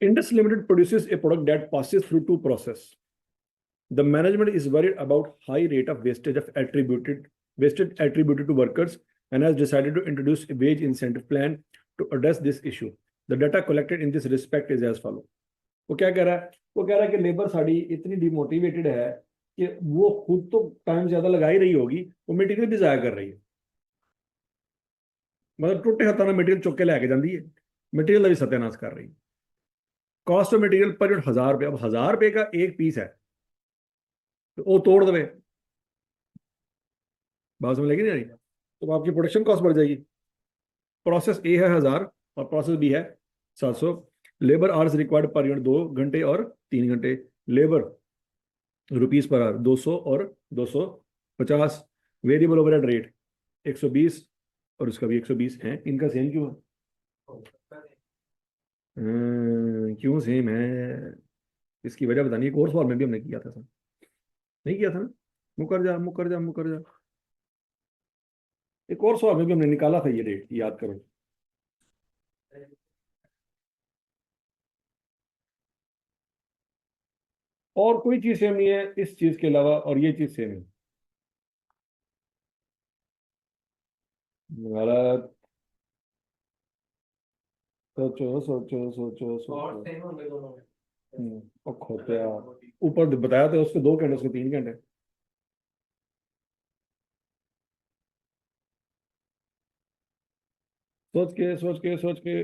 Indus Limited produces a product that passes through two processes. The management is worried about high rate of wastage attributed to workers and has decided to introduce a wage incentive plan to address this issue. The data collected in this respect is as follow. वो क्या कह रहा है? वो कह रहा है कि लेबर साड़ी इतनी डिमोटिवेटेड है कि वो खुद तो टाइम ज्यादा लगा ही रही होगी, वो मटेरियल भी जाया कर रही है। मतलब टूटे हाथों में मटेरियल चुक के लेके जाती है, मटेरियल भी सत्यानाश कर रही है। Cost of material per unit 1000 रुपये, अब 1000 रुपये का एक पीस है तो वो तोड़ दे, बात समझ लगी नहीं आ रही? तो आपकी प्रोडक्शन कॉस्ट बढ़ जाएगी। प्रोसेस ए है 1000 और प्रोसेस बी है 700। Labour hours required per unit 2 घंटे और 3 घंटे। लेबर रुपीस पर आवर 200 और 250। वेरिएबल ओवरहेड रेट 120 और उसका भी 120 है। इनका सेम क्यों है? क्यों सेम है? इसकी वजह बतानी है। कोर्स फॉर्म में भी हमने किया था सर, नहीं किया था ना? मुकर जा मुकर जा मुकर जा। एक कोर्स फॉर्म में भी हमने निकाला था ये रेट, याद करो। और कोई चीज सेम नहीं है इस चीज के अलावा, और ये चीज सेम है। गलत। सोचो सोचो सोचो सोचो। और खोते ऊपर बताया था उसके 2 घंटे, उसके 3 घंटे। सोच के सोच के सोच के।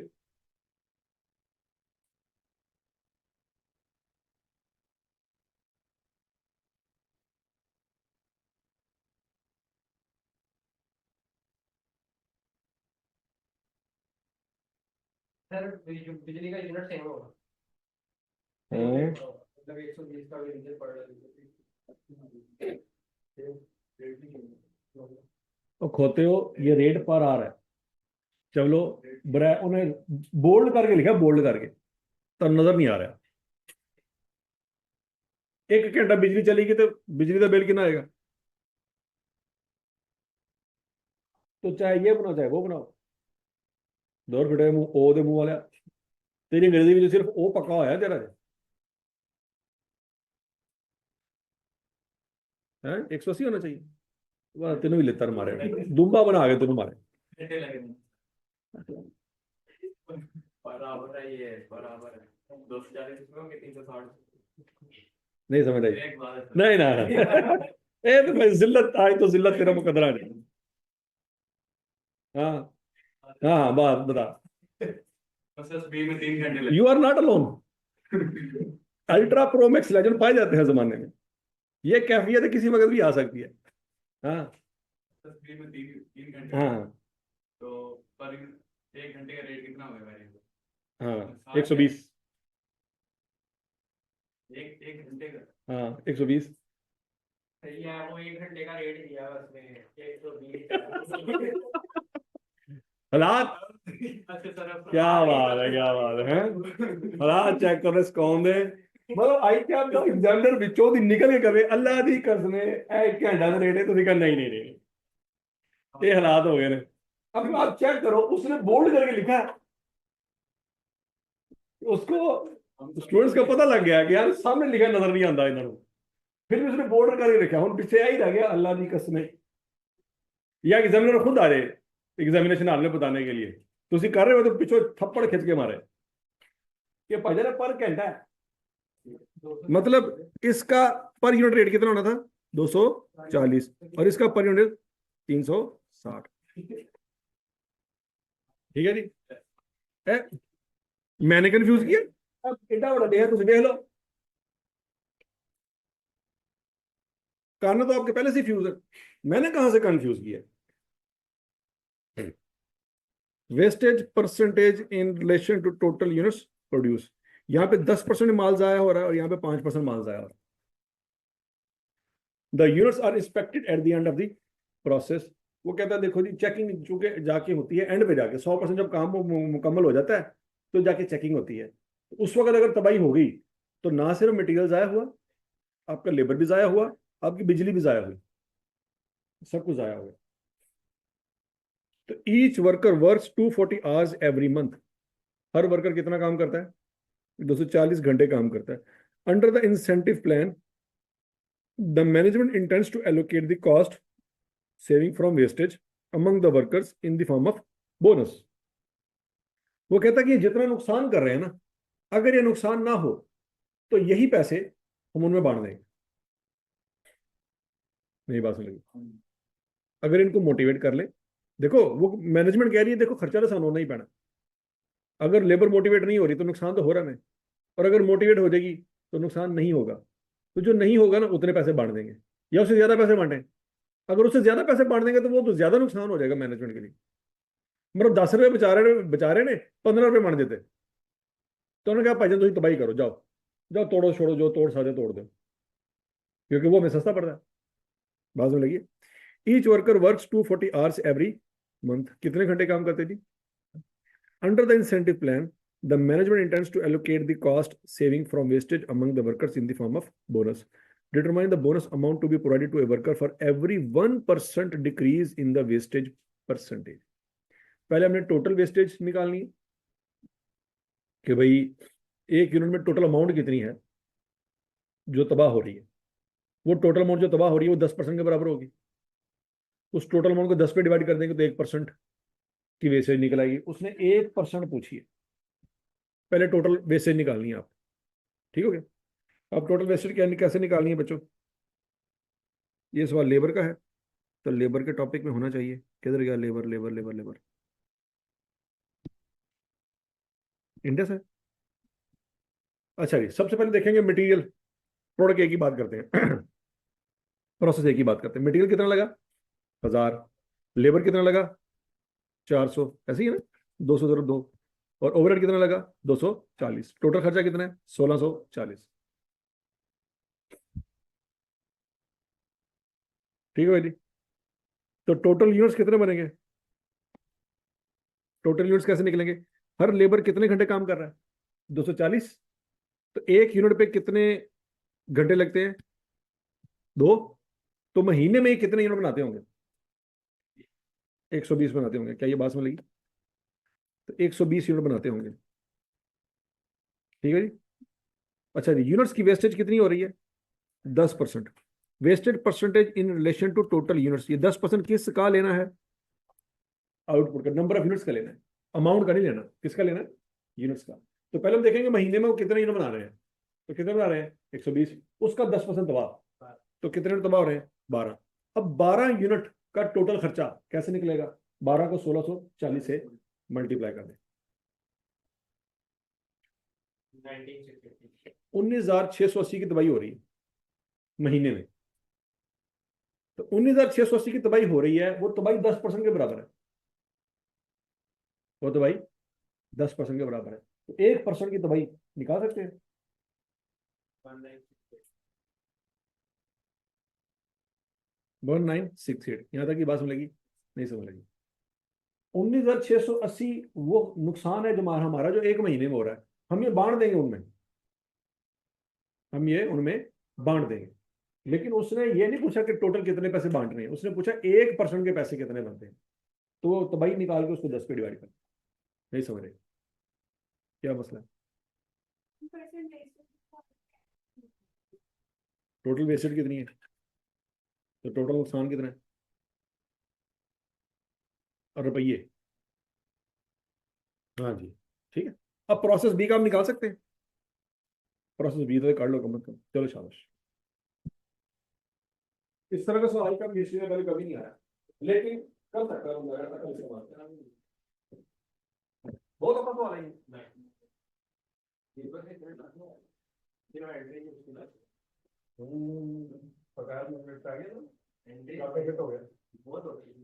सर बिजली का यूनिट सेम होगा, मतलब 120 का भी रीजन पड़ रहा है। तो खोते हो, ये रेट पर आ रहा है। चलो उन्हें बोल्ड करके लिखा, बोल्ड करके तो नजर नहीं आ रहा। 1 घंटा बिजली चलेगी तो बिजली का बिल कितना आएगा? तो चाहे ये बनाओ चाहे वो बनाओ। 2 रुपये मुंह ओ दे मुंह वाला। तेरी अंग्रेजी में सिर्फ ओ पक्का होया है तेरा है। 180 होना चाहिए। वह तेनों भी लेता मारे, दुम्बा बना के तेनों मारे। बराबर है, ये बराबर है। 240 के 360 नहीं समझ आई? नहीं ना ए तो मैं जिल्लत आई तो जिल्लत तेरा मुकदरा नहीं। हाँ हाँ हाँ, बात बता। You are not alone. Ultra pro max legend पाए जाते हैं जमाने में। ये कैफियत है किसी वक्त भी आ सकती है। हाँ में 3 घंटे हाँ तो पर 1 घंटे का रेट कितना होगा? हाँ 120। एक घंटे का हाँ 120 सही है। वो 1 घंटे का रेट दिया है उसमें 120। हालात। अच्छा सर, क्या बात है, क्या बात है? हालात चेक करो कौन दे। मतलब आई क्या एग्जामिनर ਵਿੱਚੋਂ ਦੀ ਨਿਕਲ ਕੇ ਕਵੇ ਅੱਲਾ ਦੀ ਕਸਮ ਹੈ ਇਹ ਘੰਟਾ ਦਾ ਰੇਟ है, तो कहा नहीं नहीं नहीं, ये हालात हो गए ने। अब आप चेक करो, उसने बोल्ड करके लिखा है। उसको स्टूडेंट्स को पता लग गया कि यार सामने लिखा नजर नहीं आता इन्होंने, फिर भी उसने बोल्ड करके लिखा। हम पीछे आ ही रह गया अल्लाह की कसम। या एग्जामिनर खुद आ रहे एग्जामिनेशन हाल में बताने के लिए, तो उसी कर रहे हो तो पीछे थप्पड़ खिंच के मारे कि भाई पर घंटा है। मतलब इसका पर यूनिट रेट कितना होना था? 240 और इसका पर यूनिट 360। ठीक है जी। मैंने कंफ्यूज किया? अब एडा बड़ा डे है, तुम देख लो। कारण तो आपके पहले से फ्यूज है, मैंने कहां से कंफ्यूज किया? Wastage percentage in relation to total units produce. यहाँ पे 10% माल जाया हो रहा है और यहाँ पे 5% माल जाया हो रहा है। The units are inspected at the end of the process. वो कहता है देखो जी चेकिंग चूंकि जाके होती है एंड पे जाके, 100% जब काम मुकम्मल हो जाता है तो जाके चेकिंग होती है। उस वक्त अगर तबाही हो गई तो ना सिर्फ मटेरियल जाया हुआ, आपका लेबर भी जाया हुआ, आपकी बिजली भी जाया हुई, सब कुछ जाया हुआ। तो each worker works 240 hours every month. हर वर्कर कितना काम करता है? 240 घंटे काम करता है। Under the incentive plan the management intends to allocate the cost saving from wastage among the workers in the form of bonus. वो कहता है कि ये जितना नुकसान कर रहे हैं ना, अगर ये नुकसान ना हो तो यही पैसे हम उनमें बांट देंगे। नहीं बात समझ लगी? अगर इनको मोटिवेट कर ले, देखो वो मैनेजमेंट कह रही है देखो खर्चा तो सानू होना ही पैना। अगर लेबर मोटिवेट नहीं हो रही तो नुकसान तो हो रहा है, और अगर मोटिवेट हो जाएगी तो नुकसान नहीं होगा। तो जो नहीं होगा ना उतने पैसे बांट देंगे, या उससे ज्यादा पैसे बांटें। अगर उससे ज्यादा पैसे बांट देंगे तो वो तो ज्यादा नुकसान हो जाएगा मैनेजमेंट के लिए। मतलब 10 रुपए बेचारे ने 15 रुपए बांट देते, तो उन्होंने कहा भाईजान तुम तबाही करो, जाओ जाओ तोड़ो छोड़ो, जो तोड़ साजे तोड़ दो, क्योंकि वो हमें सस्ता पड़ रहा है। बात में लगी। Each worker works 240 hours every month. कितने घंटे काम करते थी? Under the incentive plan the management intends to allocate the cost saving from wastage among the workers in the form of bonus. Determine the bonus amount to be provided to a worker for every 1% decrease in the wastage percentage. पहले हमने total wastage निकालनी है कि भाई एक unit में total amount कितनी है जो तबाह हो रही है। वो टोटल अमाउंट जो तबाह हो रही है वो 10% के बराबर होगी। उस टोटल अमाउंट को 10 पे डिवाइड कर देंगे तो 1% की वेस्टेज निकल आएगी। उसने 1% पूछी है, पहले टोटल वेस्टेज निकालनी है आप। ठीक हो गया? अब टोटल वेस्टेज कैसे निकालनी है बच्चों? ये सवाल लेबर का है, तो लेबर के टॉपिक में होना चाहिए। किधर गया labour? Labour labour labour index है। अच्छा जी, सबसे पहले देखेंगे मटेरियल। प्रोडक्ट एक ही बात करते हैं प्रोसेस एक ही बात करते हैं। मटेरियल कितना लगा? 1000। लेबर कितना लगा? 400। ऐसे ही है ना? 200 2। और ओवरहेड कितना लगा? 240। टोटल खर्चा कितना है? 1640। ठीक है भाई जी। तो टोटल यूनिट्स कितने बनेंगे? टोटल यूनिट्स कैसे निकलेंगे? हर लेबर कितने घंटे काम कर रहा है? 240। तो एक यूनिट पे कितने घंटे लगते हैं? 2। तो महीने में कितने यूनिट बनाते होंगे? 120 बनाते होंगे। क्या ये बात समझ लगी? तो 120 यूनिट बनाते होंगे। ठीक है जी। अच्छा जी, यूनिट्स की वेस्टेज कितनी हो रही है? 10%। Wastage percentage in relation to total units, ये 10% किसका लेना है? आउटपुट का, नंबर ऑफ यूनिट्स का लेना है, अमाउंट का नहीं लेना। किसका लेना है? यूनिट्स का। तो पहले हम देखेंगे महीने में वो कितने यूनिट बना रहे हैं। तो कितने बना रहे हैं? 120। उसका 10% दबाव, तो कितने यूनिट दबाव हो रहे हैं? 12। अब 12 यूनिट का टोटल खर्चा कैसे निकलेगा? 12 को 1640 से मल्टीप्लाई कर दें। 19,680 की दवाई हो रही है महीने में। तो 19,680 की तबाही हो रही है, वो तबाही 10% के बराबर है। वो तबाही 10% के बराबर है। तो 1% की तबाही निकाल सकते हैं। 1968। यहां तक की बात समझ लगी? नहीं समझ लगी? 19,680 वो नुकसान है जो हमारा जो एक महीने में हो रहा है, हम ये बांट देंगे उनमें, हम ये उनमें बांट देंगे। लेकिन उसने ये नहीं पूछा कि टोटल कितने पैसे बांट रहे हैं, उसने पूछा 1% के पैसे कितने बनते हैं। तो वो तबाही निकाल के उसको 10 पे डिवाइड कर। नहीं समझ रहे? क्या मसला है? टोटल वेस्टेज कितनी है, तो टोटल नुकसान कितना है, और रुपये। हाँ जी। ठीक है। अब प्रोसेस बी का हम निकाल सकते हैं। प्रोसेस बी तो कर लो, कम चलो शाबाश। इस तरह का सवाल का हिस्ट्री में कभी नहीं आया, लेकिन कर सकता हूँ मैं, अकल से बात करा। बहुत अपना सवाल है ये। 50 मिनट आ गया ना, काफी हिट हो गया। बहुत होती है।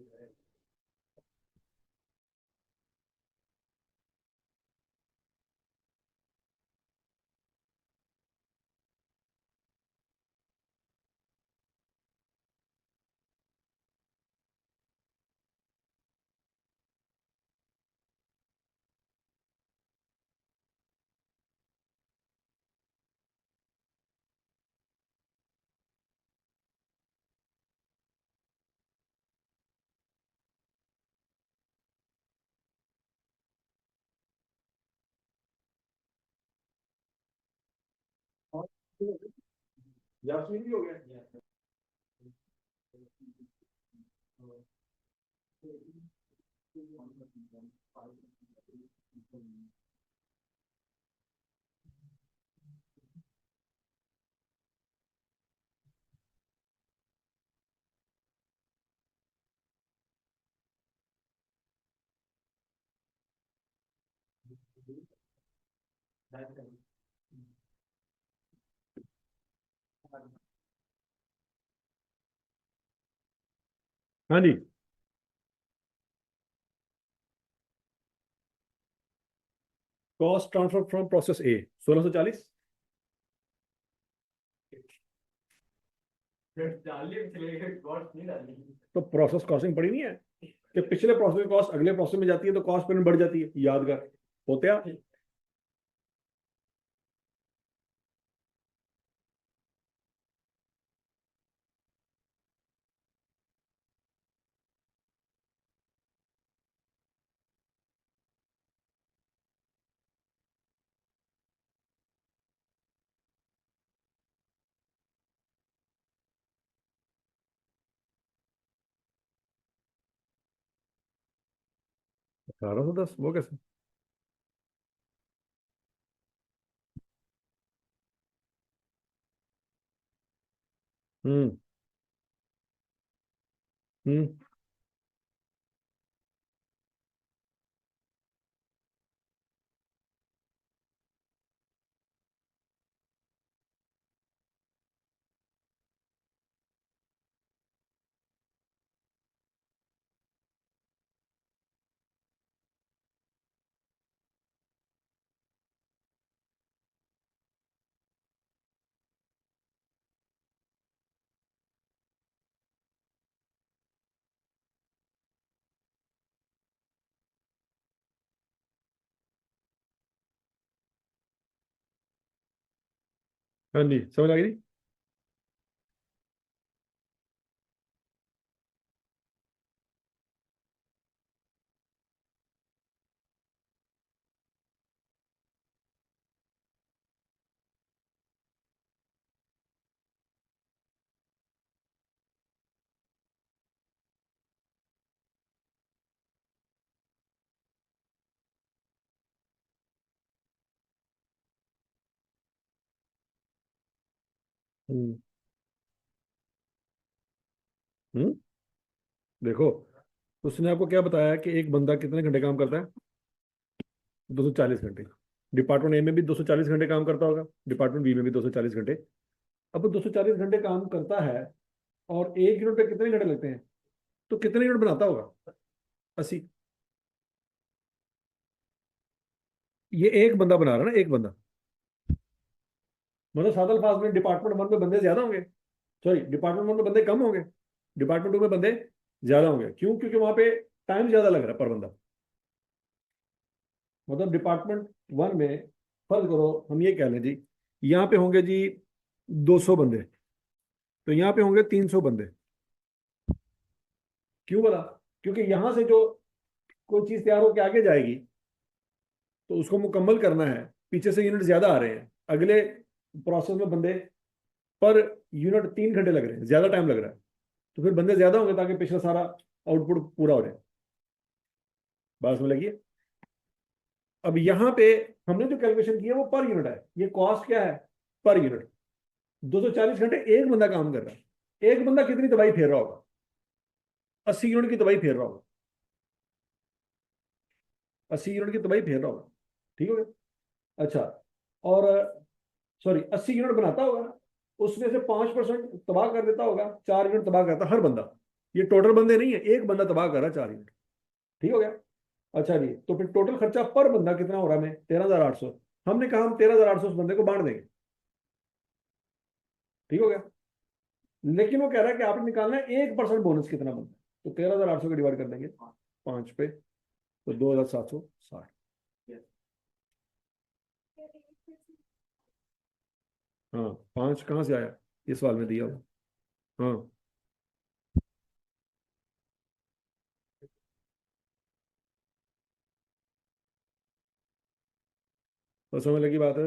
यास्मीन भी हो गया। हाँ जी। Cost transfer from process A 1640। डालिए पिछले कॉस्ट नहीं डाली। तो प्रोसेस कॉस्टिंग पड़ी नहीं है कि पिछले प्रोसेस की कॉस्ट अगले प्रोसेस में जाती है तो कॉस्ट पेमेंट बढ़ जाती है, याद कर होते आप। 1810 वो कैसे? हम्म। हम्म। हाँ जी, समझ आ गई। हम्म। हम्म। देखो, उसने आपको क्या बताया कि एक बंदा कितने घंटे काम करता है? 240 घंटे। डिपार्टमेंट ए में भी 240 घंटे काम करता होगा, डिपार्टमेंट बी में भी 240 घंटे। अब वो 240 घंटे काम करता है और एक यूनिट पे कितने घंटे लगते हैं? तो कितने यूनिट बनाता होगा? 80। ये एक बंदा बना रहा है ना, एक बंदा। मतलब सादल फाज में डिपार्टमेंट वन में बंदे ज्यादा होंगे, सॉरी डिपार्टमेंट वन में बंदे कम होंगे, डिपार्टमेंट टू में बंदे ज्यादा होंगे। क्यों? क्योंकि वहां पे टाइम ज्यादा लग रहा है पर बंदा। मतलब डिपार्टमेंट वन में, फर्ज करो हम ये कह लें जी, यहाँ पे होंगे जी 200 बंदे, तो यहाँ पे होंगे 300 बंदे। क्यों बोला? क्योंकि यहाँ से जो कोई चीज तैयार होकर आगे जाएगी तो उसको मुकम्मल करना है, पीछे से यूनिट ज्यादा आ रहे हैं, अगले प्रोसेस में बंदे पर यूनिट 3 घंटे लग रहे हैं, ज्यादा टाइम लग रहा है, तो फिर बंदे ज्यादा होंगे ताकि पिछला सारा आउटपुट पूरा हो जाए। बात समझ लगी है? अब यहाँ पे हमने जो कैलकुलेशन की है वो पर यूनिट है, ये कॉस्ट क्या है? Per unit. 240 घंटे एक बंदा काम कर रहा है, एक बंदा कितनी दवाई फेर रहा होगा? 80 यूनिट की दवाई फेर रहा होगा, 80 यूनिट की दवाई फेर रहा होगा। ठीक हो गया? अच्छा। और सॉरी 80 यूनिट बनाता होगा, उसमें से 5% तबाह कर देता होगा, 4 यूनिट तबाह करता हर बंदा। ये टोटल बंदे नहीं है, एक बंदा तबाह कर रहा है 4 यूनिट। ठीक हो गया? अच्छा जी, तो फिर टोटल खर्चा पर बंदा कितना हो रहा है? हमें 13,800। हमने कहा हम 13,800 उस बंदे को बांट देंगे। ठीक हो गया? लेकिन वो कह रहा है कि आपने निकालना है 1% बोनस कितना बनता है, तो 13,800 को डिवाइड कर देंगे 5 पे, तो 2,760। हाँ, 5 कहाँ से आया? इस सवाल में दिया हुआ। हाँ, तो समझ लगी बात है?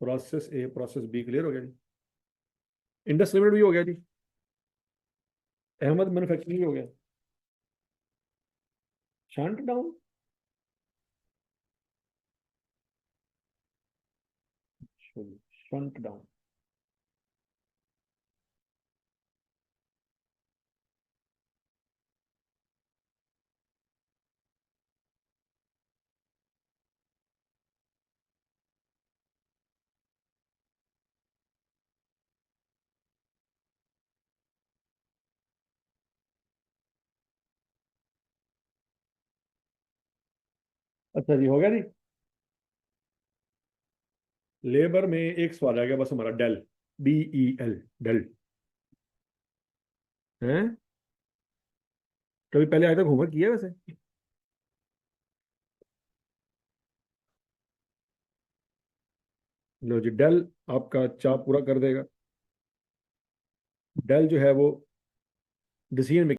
Process A process B clear हो गया जी। इंडस लिमिटेड भी हो गया जी। अहमद मैन्युफैक्चरिंग भी हो गया। Shunt down, shunt down. अच्छा जी, हो गया जी। लेबर में एक सवाल आ गया बस हमारा, डेल, DEL, डेल है। कभी पहले आए तक होमवर्क किया है वैसे? लो जी, डेल आपका चाप पूरा कर देगा। डेल जो है वो डिसीजन